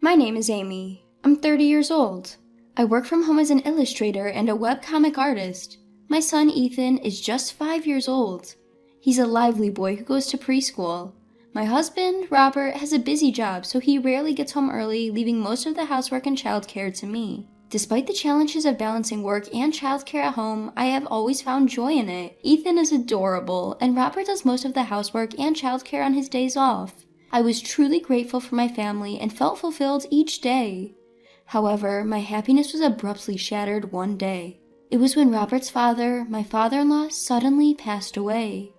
My name is Amy. I'm 30 years old. I work from home as an illustrator and a webcomic artist. My son Ethan is just 5 years old. He's a lively boy who goes to preschool. My husband, Robert, has a busy job, so he rarely gets home early, leaving most of the housework and childcare to me. Despite the challenges of balancing work and childcare at home, I have always found joy in it. Ethan is adorable, and Robert does most of the housework and childcare on his days off. I was truly grateful for my family and felt fulfilled each day. However, my happiness was abruptly shattered one day. It was when Robert's father, my father-in-law, suddenly passed away.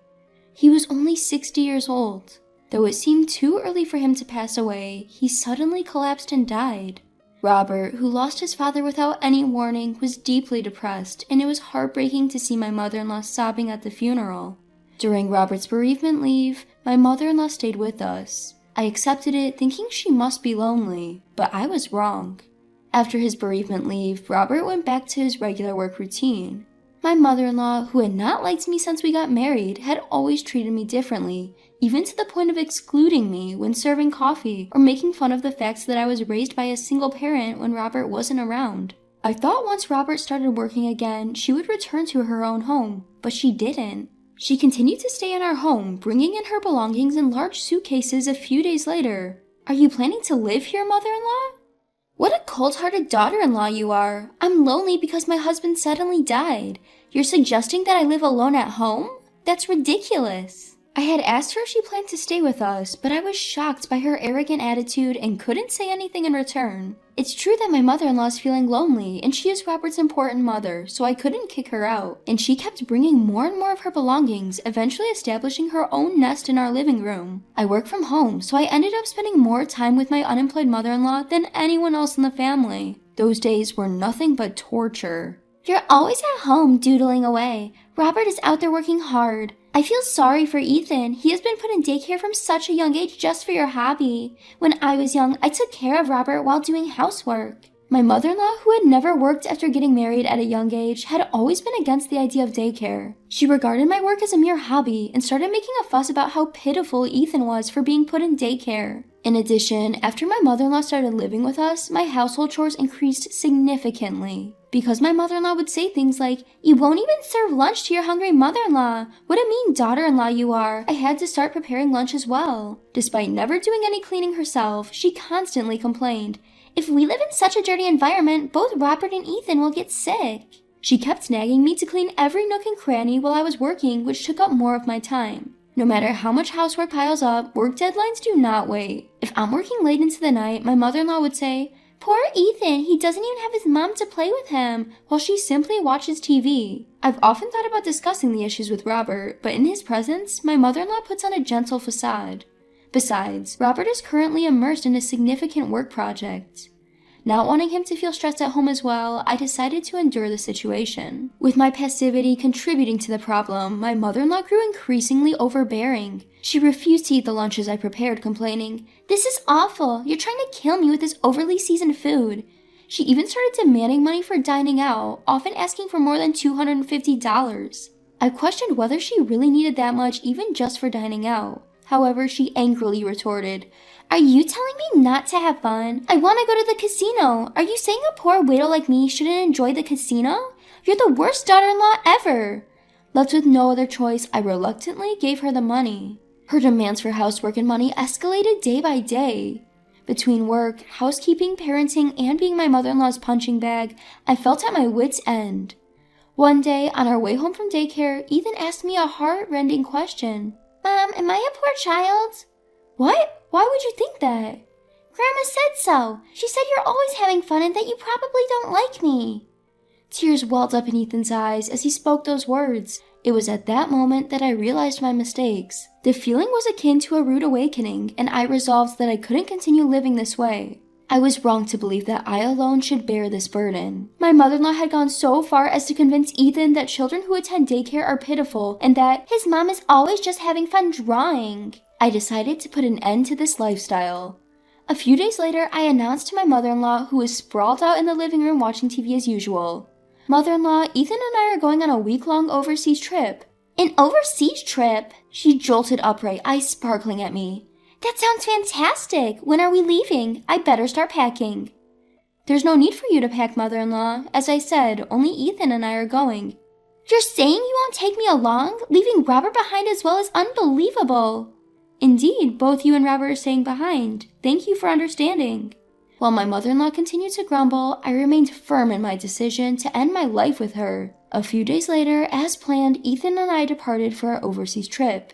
He was only 60 years old. Though it seemed too early for him to pass away, he suddenly collapsed and died. Robert, who lost his father without any warning, was deeply depressed, and it was heartbreaking to see my mother-in-law sobbing at the funeral. During Robert's bereavement leave, my mother-in-law stayed with us. I accepted it, thinking she must be lonely, but I was wrong. After his bereavement leave, Robert went back to his regular work routine. My mother-in-law, who had not liked me since we got married, had always treated me differently, even to the point of excluding me when serving coffee or making fun of the fact that I was raised by a single parent when Robert wasn't around. I thought once Robert started working again, she would return to her own home, but she didn't. She continued to stay in our home, bringing in her belongings in large suitcases a few days later. "Are you planning to live here, mother-in-law?" "What a cold-hearted daughter-in-law you are. I'm lonely because my husband suddenly died. You're suggesting that I live alone at home? That's ridiculous." I had asked her if she planned to stay with us, but I was shocked by her arrogant attitude and couldn't say anything in return. It's true that my mother-in-law is feeling lonely, and she is Robert's important mother, so I couldn't kick her out. And she kept bringing more and more of her belongings, eventually establishing her own nest in our living room. I work from home, so I ended up spending more time with my unemployed mother-in-law than anyone else in the family. Those days were nothing but torture. "You're always at home doodling away. Robert is out there working hard. I feel sorry for Ethan. He has been put in daycare from such a young age just for your hobby. When I was young, I took care of Robert while doing housework." My mother-in-law, who had never worked after getting married at a young age, had always been against the idea of daycare. She regarded my work as a mere hobby and started making a fuss about how pitiful Ethan was for being put in daycare. In addition, after my mother-in-law started living with us, my household chores increased significantly. Because my mother-in-law would say things like, "You won't even serve lunch to your hungry mother-in-law. What a mean daughter-in-law you are." I had to start preparing lunch as well. Despite never doing any cleaning herself, she constantly complained, "If we live in such a dirty environment, both Robert and Ethan will get sick." She kept nagging me to clean every nook and cranny while I was working, which took up more of my time. No matter how much housework piles up, work deadlines do not wait. If I'm working late into the night, my mother-in-law would say, "Poor Ethan, he doesn't even have his mom to play with him," while she simply watches TV. I've often thought about discussing the issues with Robert, but in his presence, my mother-in-law puts on a gentle facade. Besides, Robert is currently immersed in a significant work project. Not wanting him to feel stressed at home as well, I decided to endure the situation. With my passivity contributing to the problem, my mother-in-law grew increasingly overbearing. She refused to eat the lunches I prepared, complaining, "This is awful. You're trying to kill me with this overly seasoned food." She even started demanding money for dining out, often asking for more than $250. I questioned whether she really needed that much even just for dining out. However, she angrily retorted, "Are you telling me not to have fun? I want to go to the casino. Are you saying a poor widow like me shouldn't enjoy the casino? You're the worst daughter-in-law ever." Left with no other choice, I reluctantly gave her the money. Her demands for housework and money escalated day by day. Between work, housekeeping, parenting, and being my mother-in-law's punching bag, I felt at my wit's end. One day, on our way home from daycare, Ethan asked me a heart-rending question. "Mom, am I a poor child?" "What? Why would you think that?" "Grandma said so. She said you're always having fun and that you probably don't like me." Tears welled up in Ethan's eyes as he spoke those words. It was at that moment that I realized my mistakes. The feeling was akin to a rude awakening, and I resolved that I couldn't continue living this way. I was wrong to believe that I alone should bear this burden. My mother-in-law had gone so far as to convince Ethan that children who attend daycare are pitiful and that his mom is always just having fun drawing. I decided to put an end to this lifestyle. A few days later, I announced to my mother-in-law, who was sprawled out in the living room watching TV as usual, "Mother-in-law, Ethan and I are going on a week-long overseas trip." "An overseas trip?" She jolted upright, eyes sparkling at me. That sounds fantastic! When are we leaving? I better start packing. There's no need for you to pack, mother-in-law. As I said, only Ethan and I are going. You're saying you won't take me along? Leaving Robert behind as well is unbelievable. Indeed, both you and Robert are staying behind. Thank you for understanding. While my mother-in-law continued to grumble, I remained firm in my decision to end my life with her. A few days later, as planned, Ethan and I departed for our overseas trip.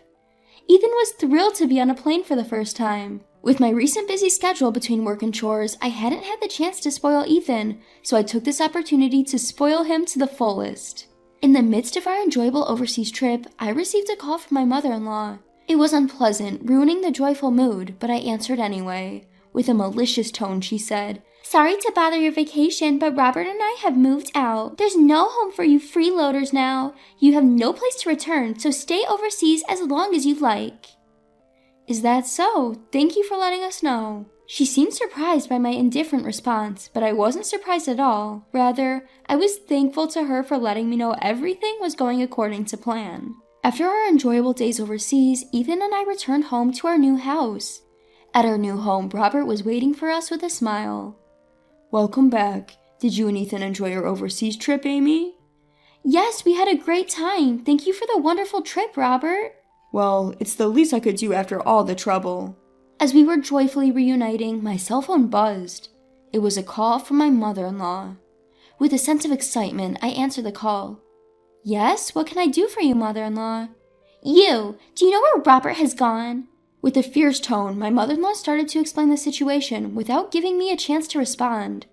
Ethan was thrilled to be on a plane for the first time. With my recent busy schedule between work and chores, I hadn't had the chance to spoil Ethan, so I took this opportunity to spoil him to the fullest. In the midst of our enjoyable overseas trip, I received a call from my mother-in-law. It was unpleasant, ruining the joyful mood, but I answered anyway. With a malicious tone, she said, "Sorry to bother your vacation, but Robert and I have moved out. There's no home for you freeloaders now. You have no place to return, so stay overseas as long as you like." Is that so? Thank you for letting us know. She seemed surprised by my indifferent response, but I wasn't surprised at all. Rather, I was thankful to her for letting me know everything was going according to plan. After our enjoyable days overseas, Ethan and I returned home to our new house. At our new home, Robert was waiting for us with a smile. "Welcome back. Did you and Ethan enjoy your overseas trip, Amy?" "Yes, we had a great time. Thank you for the wonderful trip, Robert." "Well, it's the least I could do after all the trouble." As we were joyfully reuniting, my cell phone buzzed. It was a call from my mother-in-law. With a sense of excitement, I answered the call. "Yes, what can I do for you, mother-in-law?" "You! Do you know where Robert has gone?" With a fierce tone, my mother-in-law started to explain the situation without giving me a chance to respond.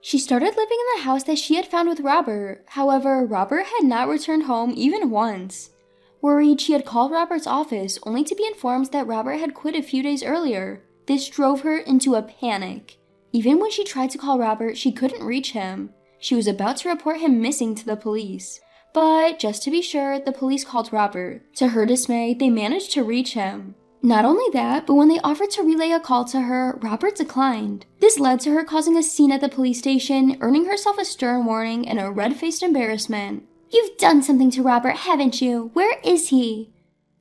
She started living in the house that she had found with Robert. However, Robert had not returned home even once. Worried, she had called Robert's office only to be informed that Robert had quit a few days earlier. This drove her into a panic. Even when she tried to call Robert, she couldn't reach him. She was about to report him missing to the police. But, just to be sure, the police called Robert. To her dismay, they managed to reach him. Not only that, but when they offered to relay a call to her, Robert declined. This led to her causing a scene at the police station, earning herself a stern warning and a red-faced embarrassment. "You've done something to Robert, haven't you? Where is he?"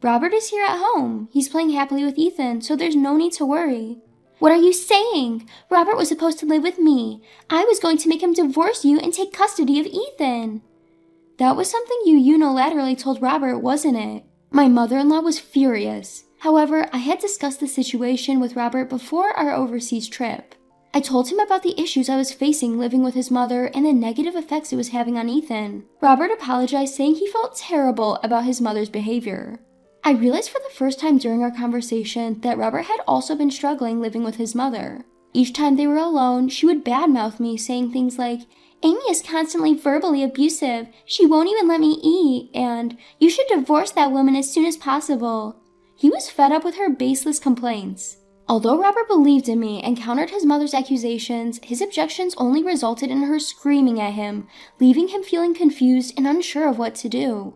"Robert is here at home. He's playing happily with Ethan, so there's no need to worry." "What are you saying? Robert was supposed to live with me. I was going to make him divorce you and take custody of Ethan." "That was something you unilaterally told Robert, wasn't it?" My mother-in-law was furious. However, I had discussed the situation with Robert before our overseas trip. I told him about the issues I was facing living with his mother and the negative effects it was having on Ethan. Robert apologized, saying he felt terrible about his mother's behavior. I realized for the first time during our conversation that Robert had also been struggling living with his mother. Each time they were alone, she would badmouth me, saying things like, "Amy is constantly verbally abusive. She won't even let me eat," and "You should divorce that woman as soon as possible." He was fed up with her baseless complaints. Although Robert believed in me and countered his mother's accusations, his objections only resulted in her screaming at him, leaving him feeling confused and unsure of what to do.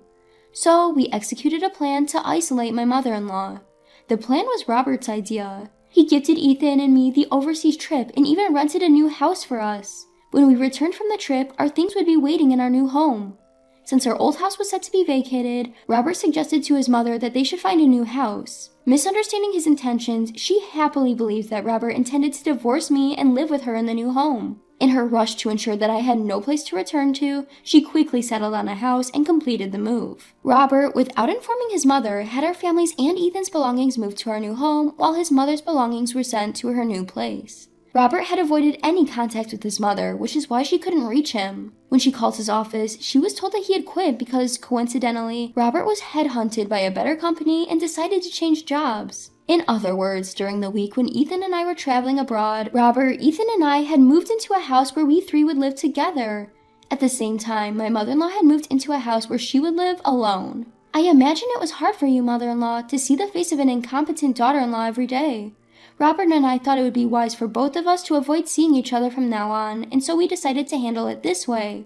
So we executed a plan to isolate my mother-in-law. The plan was Robert's idea. He gifted Ethan and me the overseas trip and even rented a new house for us. When we returned from the trip, our things would be waiting in our new home. Since our old house was set to be vacated, Robert suggested to his mother that they should find a new house. Misunderstanding his intentions, she happily believed that Robert intended to divorce me and live with her in the new home. In her rush to ensure that I had no place to return to, she quickly settled on a house and completed the move. Robert, without informing his mother, had our family's and Ethan's belongings moved to our new home, while his mother's belongings were sent to her new place. Robert had avoided any contact with his mother, which is why she couldn't reach him. When she called his office, she was told that he had quit because, coincidentally, Robert was headhunted by a better company and decided to change jobs. In other words, during the week when Ethan and I were traveling abroad, Robert, Ethan, and I had moved into a house where we three would live together. At the same time, my mother-in-law had moved into a house where she would live alone. I imagine it was hard for you, mother-in-law, to see the face of an incompetent daughter-in-law every day. Robert and I thought it would be wise for both of us to avoid seeing each other from now on, and so we decided to handle it this way.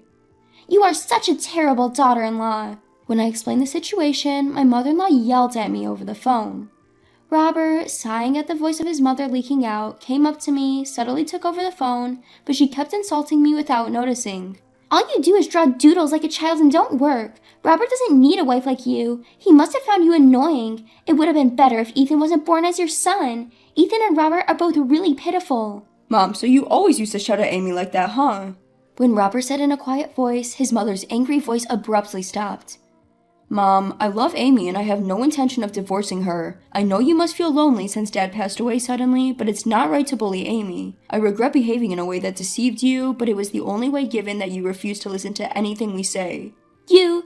"You are such a terrible daughter-in-law." When I explained the situation, my mother-in-law yelled at me over the phone. Robert, sighing at the voice of his mother leaking out, came up to me, subtly took over the phone, but she kept insulting me without noticing. "All you do is draw doodles like a child and don't work. Robert doesn't need a wife like you. He must have found you annoying. It would have been better if Ethan wasn't born as your son. Ethan and Robert are both really pitiful. Mom, so you always used to shout at Amy like that, huh? When Robert said in a quiet voice, his mother's angry voice abruptly stopped. Mom, I love Amy and I have no intention of divorcing her. I know you must feel lonely since Dad passed away suddenly, but it's not right to bully Amy. I regret behaving in a way that deceived you, but it was the only way given that you refused to listen to anything we say. You're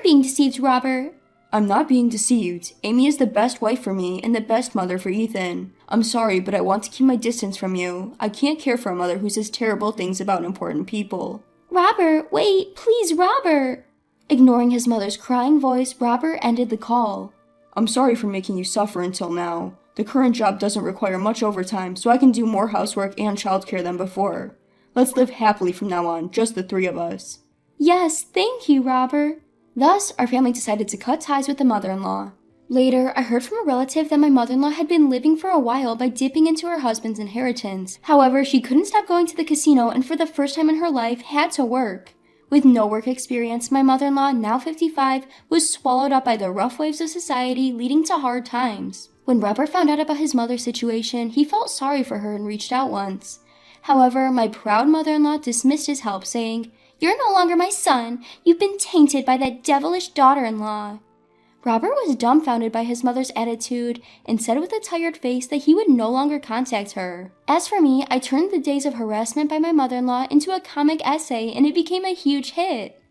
being deceived, Robert. I'm not being deceived. Amy is the best wife for me and the best mother for Ethan. I'm sorry, but I want to keep my distance from you. I can't care for a mother who says terrible things about important people. Robert, wait, please, Robert. Ignoring his mother's crying voice, Robert ended the call. I'm sorry for making you suffer until now. The current job doesn't require much overtime, so I can do more housework and childcare than before. Let's live happily from now on, just the three of us. Yes, thank you, Robert. Thus, our family decided to cut ties with the mother-in-law. Later, I heard from a relative that my mother-in-law had been living for a while by dipping into her husband's inheritance. However, she couldn't stop going to the casino and for the first time in her life had to work. With no work experience, my mother-in-law, now 55, was swallowed up by the rough waves of society, leading to hard times. When Robert found out about his mother's situation, he felt sorry for her and reached out once. However, my proud mother-in-law dismissed his help, saying, "You're no longer my son. You've been tainted by that devilish daughter-in-law." Robert was dumbfounded by his mother's attitude and said with a tired face that he would no longer contact her. As for me, I turned the days of harassment by my mother-in-law into a comic essay and it became a huge hit.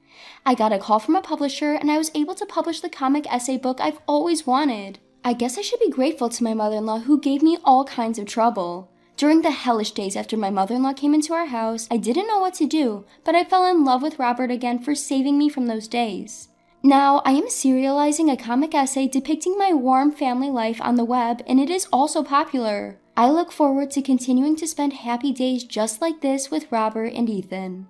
I got a call from a publisher and I was able to publish the comic essay book I've always wanted. I guess I should be grateful to my mother-in-law who gave me all kinds of trouble. During the hellish days after my mother-in-law came into our house, I didn't know what to do, but I fell in love with Robert again for saving me from those days. Now, I am serializing a comic essay depicting my warm family life on the web, and it is also popular. I look forward to continuing to spend happy days just like this with Robert and Ethan.